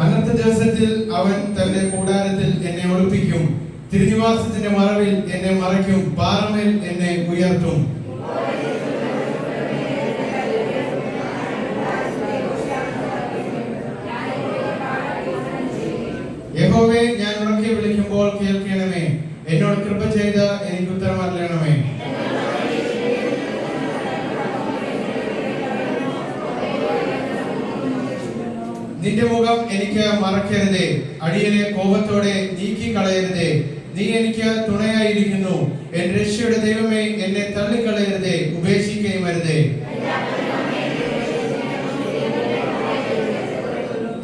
അന്നത്തെ ദിവസത്തിൽ അവൻ തന്റെ കൂടാരത്തിൽ എന്നെ ഒളിപ്പിക്കും, തിരുനിവാസത്തിന്റെ മറവിൽ എന്നെ മറയ്ക്കും, പാറമേൽ എന്നെ ഉയർത്തും. യഹോവേ, ഞാൻ ഉറക്കെ വിളിക്കുമ്പോൾ കേൾക്കണമേ, എന്നോട് കൃപ ചെയ്ത് എനിക്ക് ഉത്തരം അരുളണമേ. നിന്റെ മുഖം എനിക്ക് മറക്കരുതേ, അടിയനെ കോപത്തോടെ നീക്കി കളയരുതേ. നീ എനിക്ക് തുണയായിരിക്കുന്നു, എൻ രക്ഷയുടെ ദൈവമേ, എന്നെ തള്ളിക്കളയരുതേ, ഉപേക്ഷിക്കുകയും അരുതേ.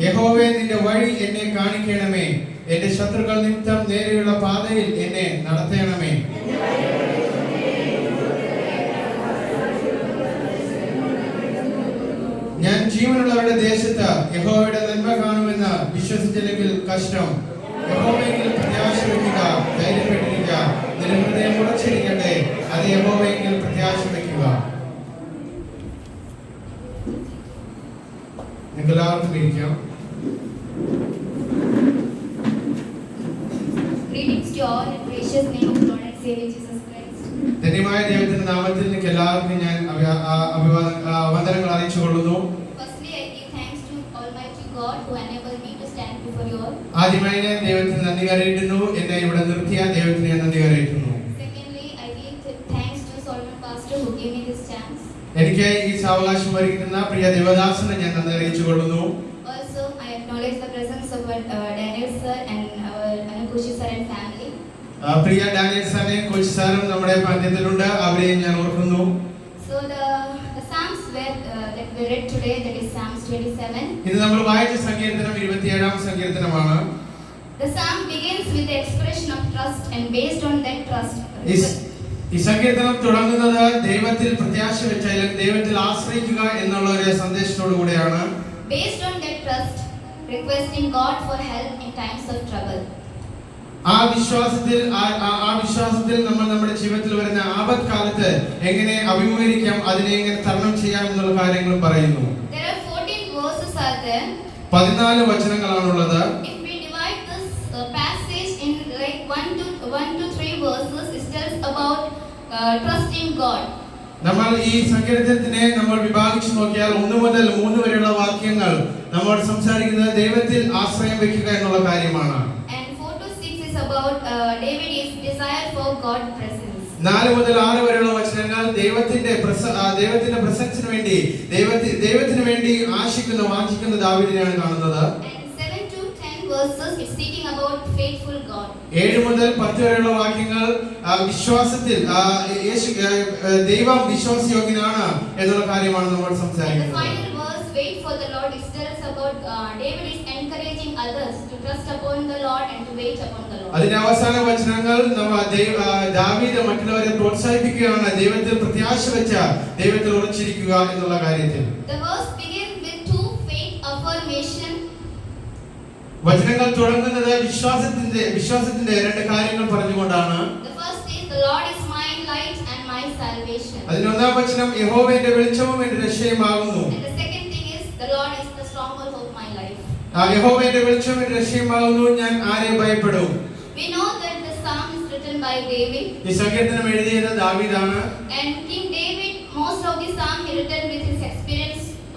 യഹോവേ, നിന്റെ വഴി എന്നെ കാണിക്കണമേ, എന്റെ ശത്രുക്കൾ നിമിത്തം നേരെയുള്ള പാതയിൽ എന്നെ നടത്തണമേ. ഞാൻ ജീവനുള്ളവരുടെ ദേശത്ത് യഹോവയുടെ നന്മ കാണുമെന്ന് വിശ്വസിച്ചില്ലെങ്കിൽ കഷ്ടം. യഹോവയെങ്കിൽ പ്രത്യാശ വയ്ക്കുക, ധൈര്യപ്പെട്ടിരിക്കുക, നിന്റെ ഹൃദയം ഉറച്ചിരിക്കട്ടെ, അത് യഹോവയെങ്കിൽ പ്രത്യാശ വയ്ക്കുക. നിങ്ങൾക്ക് എല്ലാവർക്കും ഇരിക്കാം. ധന്യമായ ദൈവത്തിന്റെ നാമത്തിൽ നിങ്ങൾക്ക് എല്ലാവർക്കും ഞാൻ വന്ദനങ്ങൾ അറിയിച്ചുകൊള്ളുന്നു. ആദ്യമായി ഞാൻ ദൈവത്തിന് നന്ദി അറിയിക്കുന്നു, എന്നെ ഇവിടെ നിർത്തിയ ദൈവത്തിന് ഞാൻ നന്ദി അറിയിക്കുന്നു. എനിക്ക് ഈ സാവകാശം ഒരുക്കുന്ന പ്രിയ ദേവദാസനെ ഞാൻ നന്ദി അറിയിച്ചുകൊള്ളുന്നു. പ്രിയ ഡാനിയൽ സാറിനെ കോച്ച് സാറും നമ്മുടെ മധ്യത്തിലുണ്ട്, അവരെയും ഞാൻ ഓർക്കുന്നു. ഇത് നമ്മൾ വായിച്ച സങ്കീർത്തനം 27-ാം സങ്കീർത്തനമാണ്. ഈ സങ്കീർത്തനം തുടങ്ങുന്നത് ദൈവത്തിൽ പ്രത്യാശ വെച്ച്, അല്ലെങ്കിൽ ദൈവത്തിൽ ആശ്രയിക്കുക എന്നുള്ള ഒരു സന്ദേശത്തോടു കൂടെയാണ്. ആ വിശ്വാസത്തിൽ നമ്മൾ നമ്മുടെ ജീവിതത്തിൽ വരുന്ന ആപത്ത് കാലത്ത് എങ്ങനെ അഭിമുഖീകരിക്കാം, അതിനെ എങ്ങനെ തരണം ചെയ്യാം എന്നുള്ള കാര്യങ്ങളും പറയുന്നു. 14 വചനങ്ങളാണുള്ളത്. നമ്മൾ ഈ സങ്കീർത്തനത്തിനെ നമ്മൾ വിഭാഗിച്ചു നോക്കിയാൽ 1 മുതൽ 3 വരെയുള്ള വാക്യങ്ങൾ നമ്മൾ സംസാരിക്കുന്നത് ദൈവത്തിൽ ആശ്രയം വെക്കുക എന്നുള്ള കാര്യമാണ്. 4 മുതൽ 6 വരെയുള്ള വചനങ്ങൾ ദൈവത്തിന്റെ പ്രസൻസിന് വേണ്ടി ദൈവത്തിന് വേണ്ടി ആശിക്കുന്ന വാഞ്ചിക്കുന്ന ദാവീദിനെയാണ് കാണുന്നത്. 7 മുതൽ 10 വരെയുള്ള വാക്യങ്ങൾ വിശ്വാസത്തിൽ ദൈവം വിശ്വാസയോഗ്യനാണ് എന്നുള്ള കാര്യമാണ് നമ്മൾ സംസാരിക്കുന്നത്. അതിന്റെ അവസാന വചനങ്ങൾ ദാവീദ് മറ്റുള്ളവരെ പ്രോത്സാഹിപ്പിക്കുകയാണ്, ദൈവത്തിൽ പ്രത്യാശ വെച്ച ദൈവത്തിൽ ഉറച്ചിരിക്കുക എന്നുള്ള കാര്യത്തിൽ. വചനങ്ങൾ തുടങ്ങുന്നത് വിശ്വാസത്തിന്റെ 2 കാര്യങ്ങൾ പറഞ്ഞുകൊണ്ടാണ്. അതിൽ 1-ാം വചനം യഹോവ എന്റെ വെളിച്ചവും എന്റെ രക്ഷയുമാകുന്നു. യഹോവ എന്റെ വെളിച്ചവും എന്റെ രക്ഷയുമാകുന്നു, ഞാൻ ആരെ ഭയപ്പെടും. ഈ സങ്കീർത്തനം എഴുതിയത് ദാവീദാണ്.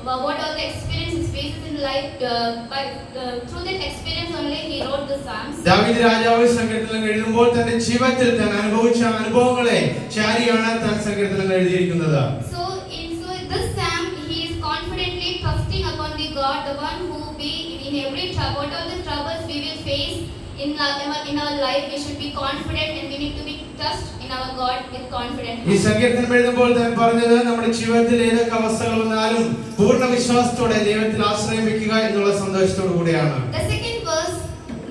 What all the experiences faces in life, through that experience only he wrote the Psalms. ദാവീദ് രാജാവ് സങ്കീർത്തനം എഴുതുമ്പോൾ തന്റെ ജീവിതത്തിൽ താൻ അനുഭവിച്ച അനുഭവങ്ങളെ ചാരിയാണ് താൻ സങ്കീർത്തനം എഴുതിയിരിക്കുന്നത്. So this psalm he is confidently trusting upon the God, the one who be in every trouble, what all the troubles we will face in our life, we should be confident and we need to be trust in our God with confidence. ഈ സങ്കീർത്തനം എഴുതുമ്പോൾ താൻ പറഞ്ഞത് നമ്മുടെ ജീവിതത്തിൽ ഏതൊക്കെ അവസ്ഥകൾ വന്നാലും പൂർണ്ണ വിശ്വാസത്തോടെ ദൈവത്തിൽ ആശ്രയം വെക്കുക എന്നുള്ള സന്തോഷത്തോടു കൂടിയാണ്. The second verse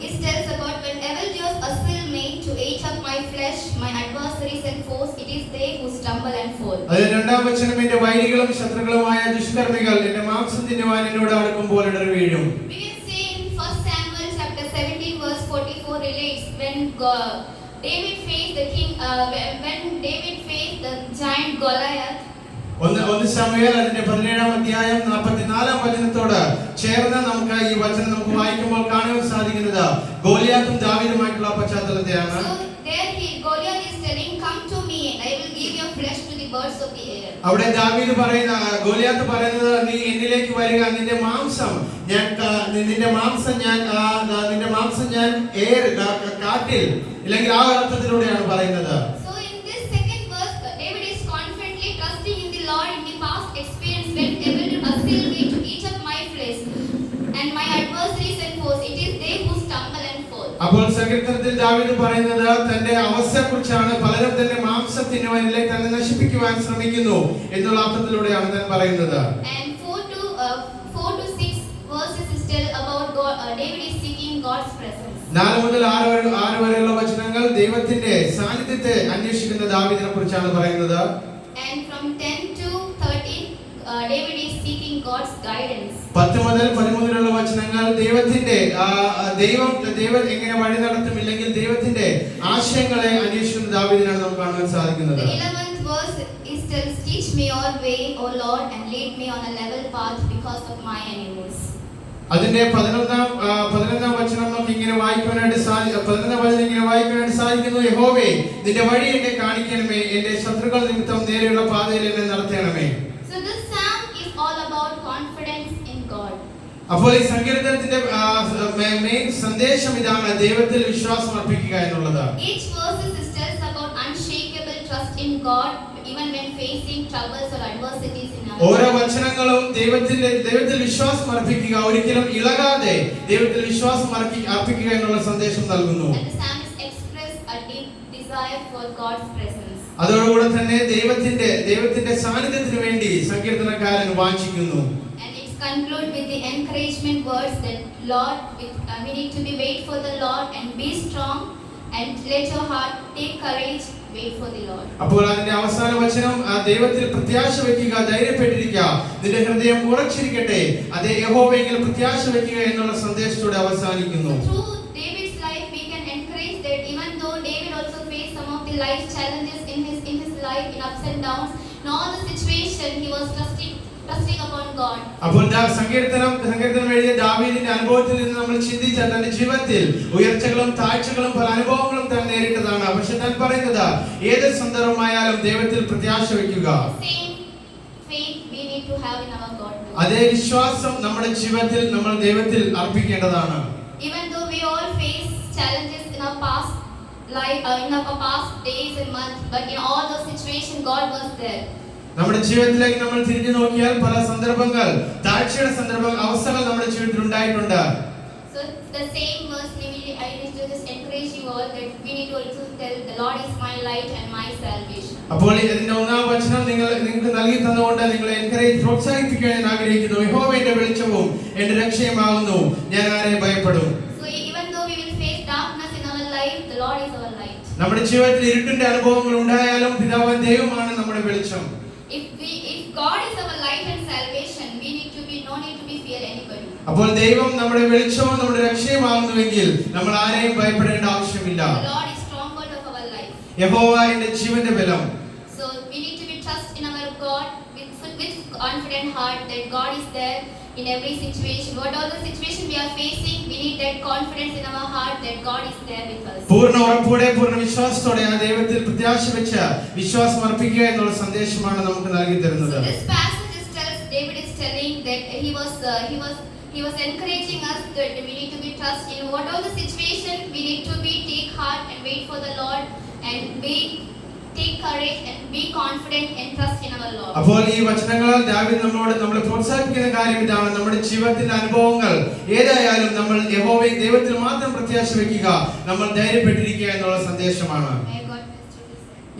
is tells about whenever yours assail me to eat up my flesh, my adversaries and foes, it is they who stumble and fall. അതിൽ 2-ാം വചനം എന്റെ വൈരികളും ശത്രുക്കളുമായ ദുഷ്കർമ്മികൾ എന്റെ മാംസം തിന്നുവാൻ എന്നോട് അടുക്കുമ്പോൾ ഇടറി വീഴും. We can see in 1 Samuel chapter 17 verse 44 relates when David faced the king when David faced the giant Goliath. ഒന്ന് ശമൂവേൽ അതിന്റെ 17-ാം അധ്യായം 44-ാം വചനത്തോട് ചേർന്ന് നമുക്ക് ഈ വചനം നമുക്ക് വായിക്കുമ്പോൾ കാണാൻ സാധിക്കുന്നത് ഗോലിയാത്തും ദാവീദുമായിട്ടുള്ള പശ്ചാത്തലത്തെയാണ്. So there Goliath is telling, "Come to me, and I will give your flesh to the birds of the air." അവിടെ ദാവീദ് പറയുന്ന ഗോലിയാത്ത് പറയുന്നത്, നീ എന്നിലേക്ക് വരിക, നിന്റെ മാംസം ഞാൻ കാട്ടിൽ, ഇല്ലെങ്കിൽ ആ അർത്ഥത്തിലൂടെയാണ് പറയുന്നത്. So in this second verse, David is confidently trusting in the Lord in the past experience when devil assailed me to eat up my flesh and my adversaries and foes. It is they who stumble and fall. അപ്പോൾ സങ്കീർത്തനത്തിൽ ദാവീദ് പറയുന്നത് തന്റെ അവസ്ഥയെക്കുറിച്ചാണ്. പലരും തന്റെ മാംസത്തിനുവേണ്ടി തന്നെ നശിപ്പിക്കുവാൻ ശ്രമിക്കുന്നു എന്നുള്ള അർത്ഥത്തിലൂടെയാണ് താൻ പറയുന്നത്. And 4 to 6 verses is tell about God. David is seeking God's presence. 4 മുതൽ 6 വരെയുള്ള വചനങ്ങൾ ദൈവത്തിന്റെ സാന്നിധ്യത്തെ അന്വേഷിക്കുന്ന ദാവീദിനെ കുറിച്ചാണ് പറയുന്നത്. And from 10 to 13, David is seeking God's guidance. 10 മുതൽ 13 വരെയുള്ള വചനങ്ങൾ ദൈവം എങ്ങനെ വഴി നടത്തും, ഇല്ലെങ്കിൽ ദൈവത്തിന്റെ ആശയങ്ങളെ അന്വേഷിക്കുന്ന ദാവീദിനാണ് നമുക്ക് കാണാൻ സാധിക്കുന്നത്. The 11th verse is tells, "Teach me your way, O Lord, and lead me on a level path because of my enemies." അതിന്റെ 11ാം വചനം നമുക്ക് ഇങ്ങനെ വായിക്കാനായിട്ട് സാധിക്കുന്നു. യഹോവേ, നിന്റെ വഴി എന്നെ കാണിക്കണമേ, എന്റെ ശത്രുക്കൾ നിമിത്തം നേരെയുള്ള പാതയിൽ എന്നെ നടത്തണമേ. So this psalm is all about confidence in God. അപ്പോൾ ഈ സങ്കീർത്തനത്തിന്റെ മെയിൻ സന്ദേശം ഇതാണ്, ദൈവത്തിൽ വിശ്വാസം അർപ്പിക്കുക എന്നുള്ളത്. Each verse tells about unshakable trust in God even when facing troubles or adversities in our ഓരോ life. വചനങ്ങളും ദൈവത്തിൽ വിശ്വാസം അർപ്പിക്കുക, ഒരിക്കലും ഇളകാതെ ദൈവത്തിൽ വിശ്വാസം അർപ്പിക്കുക എന്നുള്ള സന്ദേശം നൽകുന്നു. And the psalmist expressed a deep desire for God's presence. അതോടുകൂടെ തന്നെ ദൈവത്തിന്റെ സാന്നിധ്യത്തിന് വേണ്ടി സങ്കീർത്തനക്കാരൻ വാഞ്ചിക്കുന്നു. And it concludes with the encouragement words that Lord, we need to be wait for the Lord and be strong and let your heart take courage, wait for the Lord. അപ്പോൾ അതിന്റെ അവസാന വചനം, ദൈവത്തിൽ പ്രത്യാശ വെക്കുക, ധൈര്യപ്പെട്ടിരിക്കുക, നിന്റെ ഹൃദയം ഉറച്ചിരിക്കട്ടെ, അതേ യഹോവയിൽ പ്രത്യാശ വെക്കുക എന്നുള്ള സന്ദേശത്തോടെ അവസാനിക്കുന്നു. So through David's life we can encourage that even though David also faced some of the life challenges in his life, in ups and downs, in all the situation he was trusting upon God. അപ്പോൾ സങ്കീർത്തനം എഴുതിയ ദാവീദിന്റെ അനുഭവത്തിൽ നിന്ന് നമ്മൾ ചിന്തിച്ചാൽ തന്റെ ജീവിതത്തിൽ ഉയർച്ചകളും താഴ്ചകളും പല അനുഭവങ്ങളും താൻ നേരിട്ടതാണ്. പക്ഷെ താൻ പറയുന്നത്, ഏത് സന്ദർഭമായാലും ദൈവത്തിൽ പ്രത്യാശ വയ്ക്കുക. Same faith we need to have in our God too. അതേ വിശ്വാസം നമ്മുടെ ജീവിതത്തിൽ നമ്മൾ ദൈവത്തിൽ അർപ്പിക്കേണ്ടതാണ്. Even though we all face challenges in our past life, in our past days and months, but in all those situations God was there. നമ്മുടെ ജീവിതത്തിലേക്ക് നമ്മൾ തിരിഞ്ഞു നോക്കിയാൽ പല സന്ദർഭങ്ങൾ, താഴ്ചയുടെ അവസ്ഥകൾ നമ്മുടെ ജീവിതത്തിൽ ഉണ്ടായിട്ടുണ്ട്. So the same verse, I need to just encourage you all that we need to also tell the Lord is my light and my salvation. അപ്പോൾ ഇതിന്റെ 1-ാം വചനം നിങ്ങൾക്ക് നൽകി തന്നുകൊണ്ട് നിങ്ങളെ പ്രോത്സാഹിപ്പിക്കാൻ ഞാൻ ആഗ്രഹിക്കുന്നു. യഹോവ എന്റെ വെളിച്ചവും എന്റെ രക്ഷയുമാകുന്നു, ഞാൻ ആരെ ഭയപ്പെടും. So even though we will face darkness in our life, the Lord is our light. നമ്മുടെ ജീവിതത്തിൽ ഇരുട്ടിന്റെ അനുഭവങ്ങൾ ഉണ്ടായാലും പിതാവായ ദൈവമാണ് നമ്മുടെ വെളിച്ചം. If God is our light and salvation, we need to be no need to be fear anybody. അപ്പോൾ ദൈവം നമ്മുടെ വെളിച്ചവും നമ്മുടെ രക്ഷയുമാകുന്നുവെങ്കിൽ നമ്മൾ ആരെയും ഭയപ്പെടേണ്ട ആവശ്യമില്ല. The Lord is stronghold of our life. യഹോവ എന്റെ ജീവന്റെ ബലം. So we need to be trust in our God with confident heart that God is there in every situation. What all the situation we are facing, we need that confidence in our heart that God is there with us. പൂർണ്ണ ഉറപ്പോടെ പൂർണ്ണ വിശ്വാസത്തോടെ ആ ദൈവത്തിൽ പ്രത്യാശ വെച്ച് വിശ്വാസം അർപ്പിക്കുക എന്നുള്ള സന്ദേശമാണ് നമുക്ക് നൽകി തരുന്നത്. So this passage tells, David is telling that he was encouraging us that we need to be trust in what all the situation, we need to be take heart and wait for the Lord and take courage and be confident and trust in our Lord. അപ്പോൾ ഈ വചനങ്ങളാൽ ദാവീദ് നമ്മളെ പ്രോത്സാഹിപ്പിക്കുന്ന കാര്യം ഇതാണ്, നമ്മുടെ ജീവിതത്തിന്റെ അനുഭവങ്ങൾ ഏതായാലും നമ്മൾ യഹോവയിൽ ദൈവത്തിൽ മാത്രം പ്രത്യാശ വെക്കുക, നമ്മൾ ധൈര്യപ്പെട്ടിരിക്കുക എന്നുള്ള സന്ദേശമാണ്. May God bless you.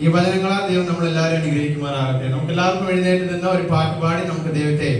ഈ വചനങ്ങളാൽ ദൈവം നമ്മളെല്ലാവരും അനുഗ്രഹിക്കുമാറാകട്ടെ. നമുക്ക് എല്ലാവർക്കും എഴുന്നേറ്റ് നിന്ന് ഒരു പാട്ട് പാടി നമുക്ക് ദൈവത്തെ